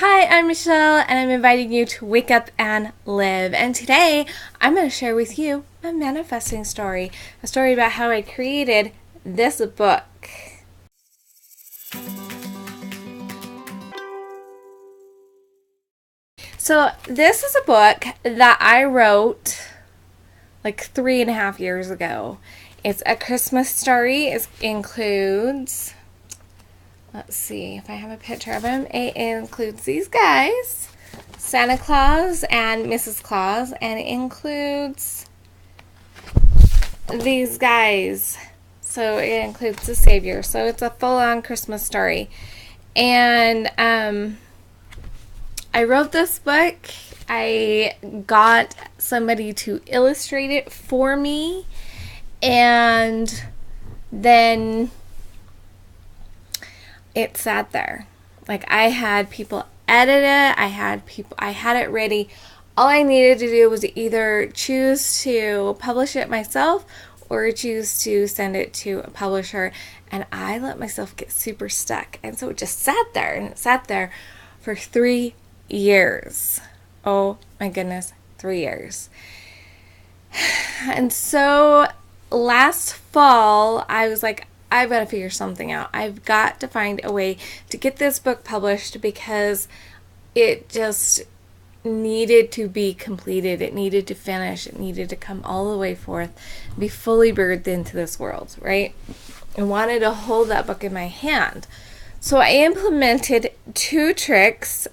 Hi, I'm Michelle, and I'm inviting you to wake up and live. And today, I'm going to share with you a manifesting story, a story about how I created this book. So, this is a book that I wrote like 3.5 years ago. It's a Christmas story. It includes, let's see if I have a picture of him. It includes these guys, Santa Claus and Mrs. Claus, and it includes these guys. So it includes the Savior. So it's a full-on Christmas story. And I wrote this book. I got somebody to illustrate it for me, and then it sat there. Like, I had people edit it, I had it ready. All I needed to do was either choose to publish it myself or choose to send it to a publisher, and I let myself get super stuck. And so it just sat there, and it sat there for 3 years. Oh my goodness, 3 years. And so last fall, I was like, I've got to figure something out. I've got to find a way to get this book published because it just needed to be completed. It needed to finish. It needed to come all the way forth, be fully birthed into this world, right? I wanted to hold that book in my hand. So I implemented 2 tricks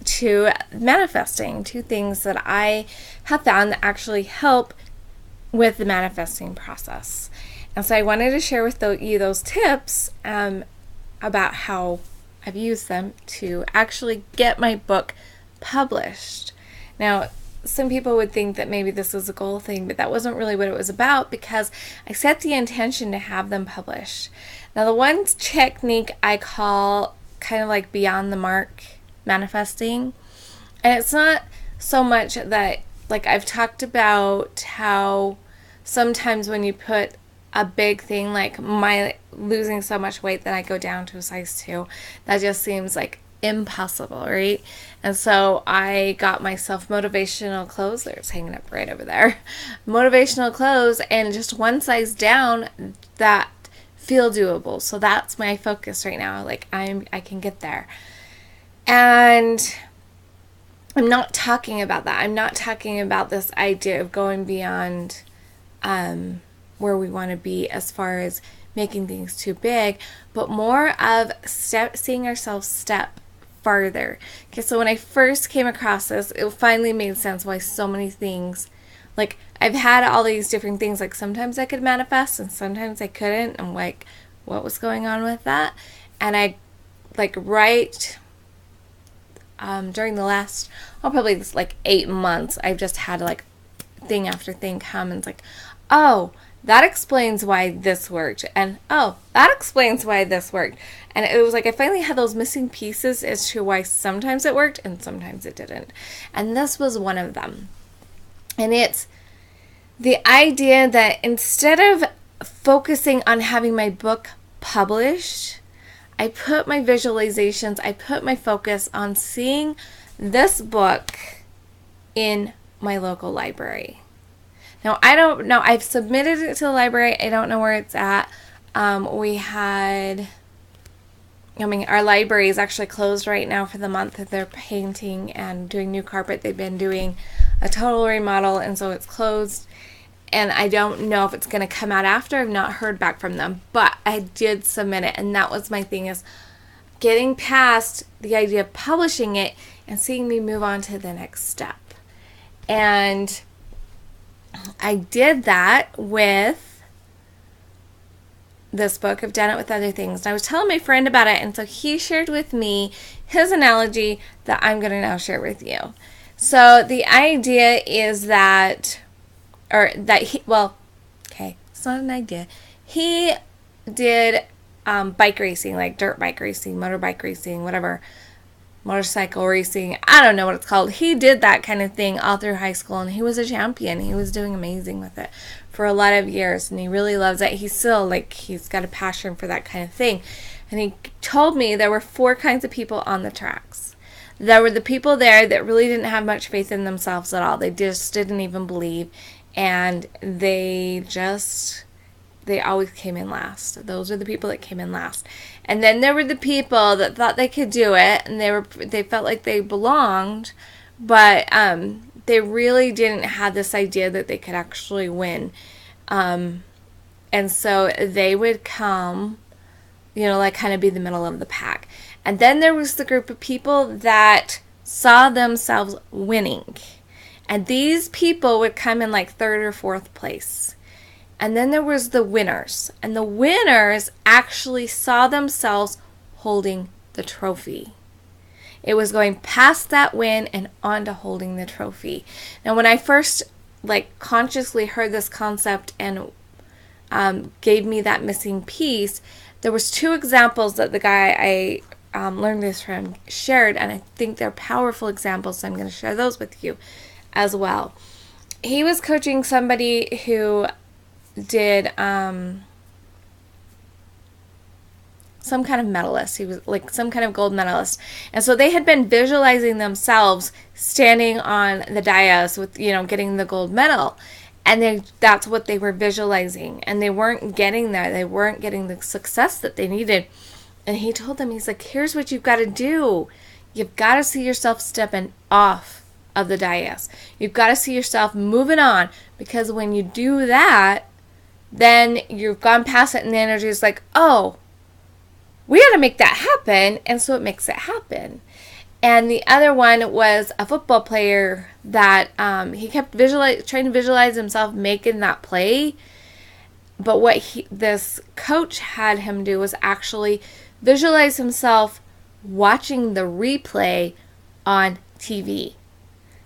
to manifesting, 2 things that I have found that actually help with the manifesting process. And so I wanted to share with you those tips about how I've used them to actually get my book published. Now, some people would think that maybe this was a goal thing, but that wasn't really what it was about, because I set the intention to have them published. Now, the one technique I call kind of like beyond the mark manifesting, and it's not so much that, like, I've talked about how sometimes when you put a big thing like my losing so much weight that I go down to a size 2, that just seems like impossible, right? And so I got myself motivational clothes. There's hanging up right over there. Motivational clothes, and just one size down that feel doable. So that's my focus right now. Like, I can get there. And I'm not talking about that. I'm not talking about this idea of going beyond where we want to be as far as making things too big, but more of seeing ourselves step farther. Okay, so when I first came across this, it finally made sense why so many things, like, I've had all these different things, like sometimes I could manifest and sometimes I couldn't. I'm like, what was going on with that? And I, like, during the last, probably like 8 months, I've just had like thing after thing come, and it's like, oh, that explains why this worked, and oh, that explains why this worked. And it was like I finally had those missing pieces as to why sometimes it worked and sometimes it didn't. And this was one of them. And it's the idea that instead of focusing on having my book published, I put my visualizations, I put my focus on seeing this book in my local library. Now, I don't know. I've submitted it to the library. I don't know where it's at. Our library is actually closed right now for the month that they're painting and doing new carpet. They've been doing a total remodel, and so it's closed. And I don't know if it's going to come out after. I've not heard back from them, but I did submit it, and that was my thing, is getting past the idea of publishing it and seeing me move on to the next step. And I did that with this book. I've done it with other things. And I was telling my friend about it, and so he shared with me his analogy that I'm going to now share with you. So the idea is that, it's not an idea. He did bike racing, like dirt bike racing, motorbike racing, whatever. Motorcycle racing, I don't know what it's called. He did that kind of thing all through high school, and he was a champion. He was doing amazing with it for a lot of years, and he really loves it. He's still, like, he's got a passion for that kind of thing. And he told me there were 4 kinds of people on the tracks. there were the people there that really didn't have much faith in themselves at all. They just didn't even believe, and they always came in last. Those are the people that came in last. And then there were the people that thought they could do it, and they felt like they belonged, but they really didn't have this idea that they could actually win. And so they would come, like kind of be the middle of the pack. And then there was the group of people that saw themselves winning. And these people would come in like third or fourth place. And then there was the winners. And the winners actually saw themselves holding the trophy. It was going past that win and on to holding the trophy. Now, when I first consciously heard this concept and gave me that missing piece, there was 2 examples that the guy I learned this from shared, and I think they're powerful examples, so I'm going to share those with you as well. He was coaching somebody who did some kind of medalist. He was like some kind of gold medalist. And so they had been visualizing themselves standing on the dais with, getting the gold medal. And that's what they were visualizing. And they weren't getting there. They weren't getting the success that they needed. And he told them, he's like, here's what you've got to do. You've got to see yourself stepping off of the dais. You've got to see yourself moving on. Because when you do that, then you've gone past it and the energy is like, oh, we got to make that happen. And so it makes it happen. And the other one was a football player that he kept trying to visualize himself making that play. But what this coach had him do was actually visualize himself watching the replay on TV.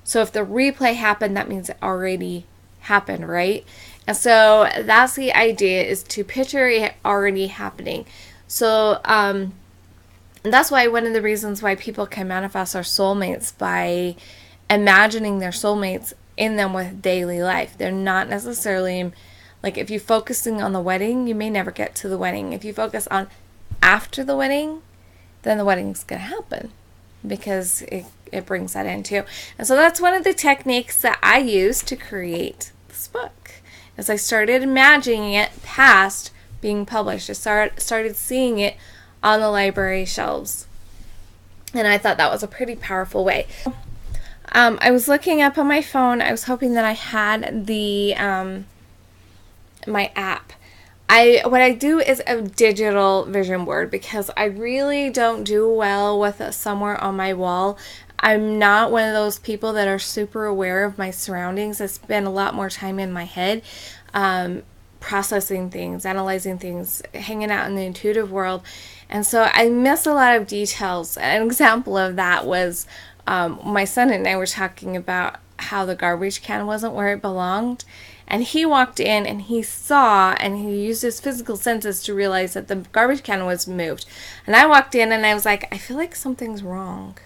So if the replay happened, that means it already happened, right? And so that's the idea, is to picture it already happening. So that's why one of the reasons why people can manifest their soulmates by imagining their soulmates in them with daily life. They're not necessarily, like if you're focusing on the wedding, you may never get to the wedding. If you focus on after the wedding, then the wedding's going to happen because it brings that in too. And so that's one of the techniques that I used to create this book. As I started imagining it past being published, I started seeing it on the library shelves. And I thought that was a pretty powerful way. I was looking up on my phone. I was hoping that I had the my app. What I do is a digital vision board because I really don't do well with it somewhere on my wall. I'm not one of those people that are super aware of my surroundings. I spend a lot more time in my head, processing things, analyzing things, hanging out in the intuitive world. And so I miss a lot of details. An example of that was my son and I were talking about how the garbage can wasn't where it belonged. And he walked in and he saw, and he used his physical senses to realize that the garbage can was moved. And I walked in and I was like, I feel like something's wrong.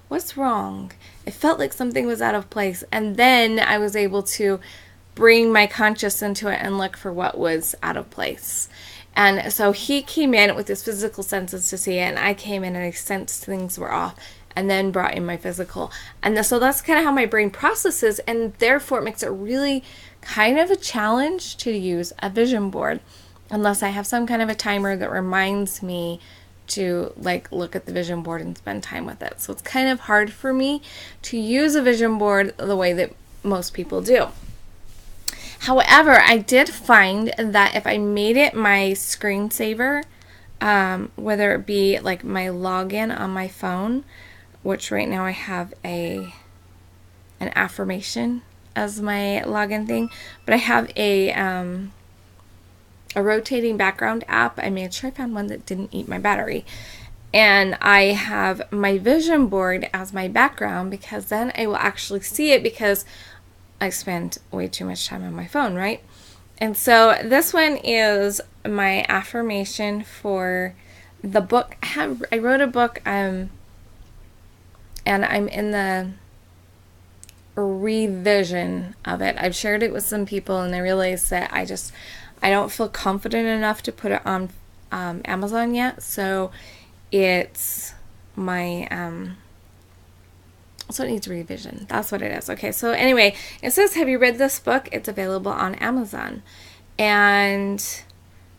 What's wrong? It felt like something was out of place. And then I was able to bring my conscious into it and look for what was out of place. And so he came in with his physical senses to see it, and I came in and I sensed things were off, and then brought in my physical. And so that's kind of how my brain processes, and therefore it makes it really kind of a challenge to use a vision board unless I have some kind of a timer that reminds me to look at the vision board and spend time with it. So it's kind of hard for me to use a vision board the way that most people do. However, I did find that if I made it my screensaver, whether it be like my login on my phone, which right now I have an affirmation as my login thing, but I have a rotating background app. I made sure I found one that didn't eat my battery. And I have my vision board as my background because then I will actually see it because I spend way too much time on my phone, right? And so this one is my affirmation for the book. I wrote a book and I'm in the revision of it. I've shared it with some people and I realized that I don't feel confident enough to put it on Amazon yet. So it's my So it needs revision. That's what it is. Okay, so anyway, it says, have you read this book? It's available on Amazon. And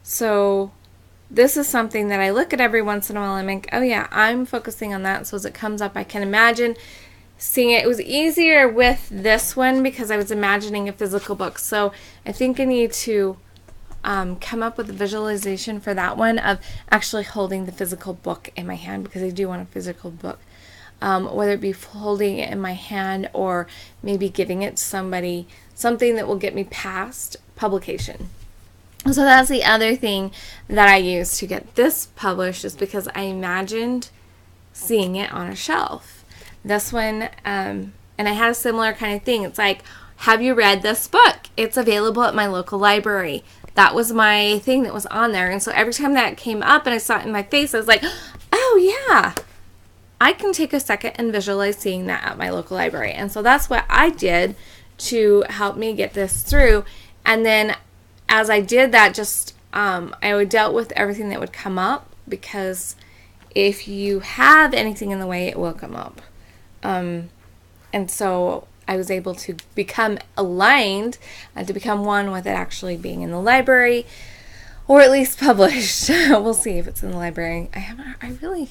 so this is something that I look at every once in a while and think, oh yeah, I'm focusing on that. So as it comes up, I can imagine seeing it. It was easier with this one because I was imagining a physical book. So I think I need to come up with a visualization for that one of actually holding the physical book in my hand, because I do want a physical book. Whether it be holding it in my hand or maybe giving it to somebody, something that will get me past publication. So that's the other thing that I used to get this published, is because I imagined seeing it on a shelf. This one, and I had a similar kind of thing. It's like, have you read this book? It's available at my local library. That was my thing that was on there. And so every time that came up and I saw it in my face, I was like, oh yeah, I can take a second and visualize seeing that at my local library. And so that's what I did to help me get this through. And then as I did that, just I dealt with everything that would come up, because if you have anything in the way, it will come up. And so I was able to become aligned and to become one with it actually being in the library, or at least published. We'll see if it's in the library. I really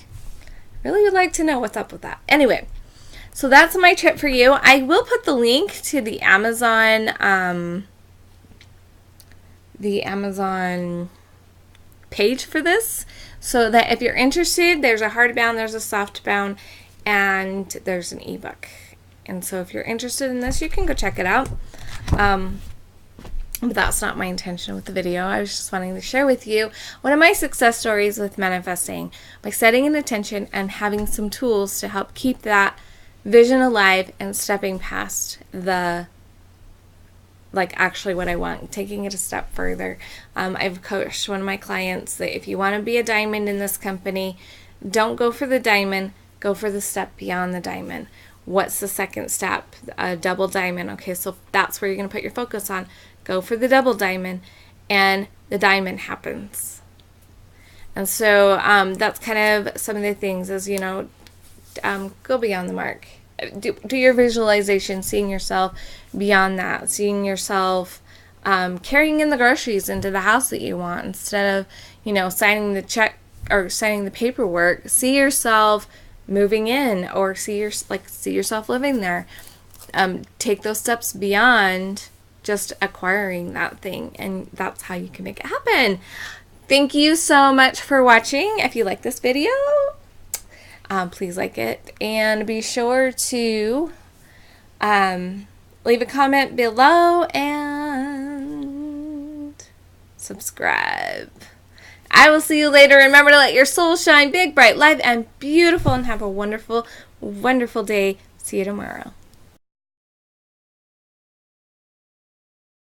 would like to know what's up with that. Anyway, so that's my tip for you. I will put the link to the Amazon page for this, so that if you're interested, there's a hardbound, there's a softbound, and there's an ebook. And so if you're interested in this, you can go check it out. But that's not my intention with the video. I was just wanting to share with you one of my success stories with manifesting, by setting an intention and having some tools to help keep that vision alive and stepping past the, like, actually what I want, taking it a step further. I've coached one of my clients that if you want to be a diamond in this company, don't go for the diamond, go for the step beyond the diamond. What's the second step? A double diamond. Okay, so that's where you're going to put your focus on. Go for the double diamond, and the diamond happens. And so that's kind of some of the things is, go beyond the mark. Do your visualization, seeing yourself beyond that, seeing yourself carrying in the groceries into the house that you want, instead of, signing the check or signing the paperwork. See yourself moving in, or see yourself living there. Take those steps beyond just acquiring that thing, and that's how you can make it happen. Thank you so much for watching. If you like this video, please like it, and be sure to leave a comment below and subscribe. I will see you later. Remember to let your soul shine big, bright, live, and beautiful, and have a wonderful, wonderful day. See you tomorrow.